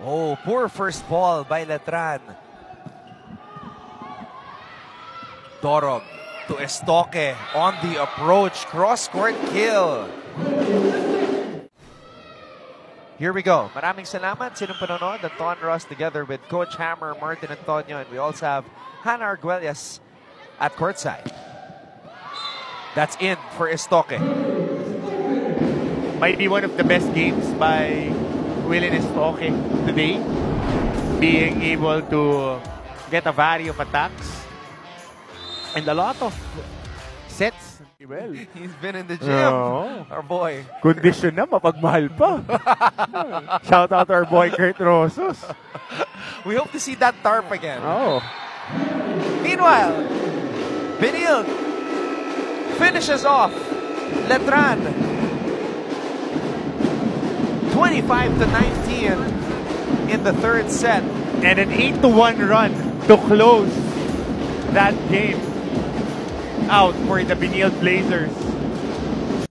Oh, poor first ball by Letran. Dorog to Estoque on the approach. Cross-court kill. Here we go. Maraming salamat sa inyong panonood. Anton Ross together with Coach Hammer, Martin Antonio, and we also have Hannah Arguelles at courtside. That's in for Estoque. Might be one of the best games by Willen Estoque today. Being able to get a variety of attacks and a lot of sets. Well, he's been in the gym, our boy. Condition na, mapagmahal pa. Shout out to our boy Kurt Rosos. We hope to see that tarp again. Oh. Meanwhile, Benil finishes off Letran. 25-19 in the third set. And an 8-1 run to close that game out for the Benil Blazers.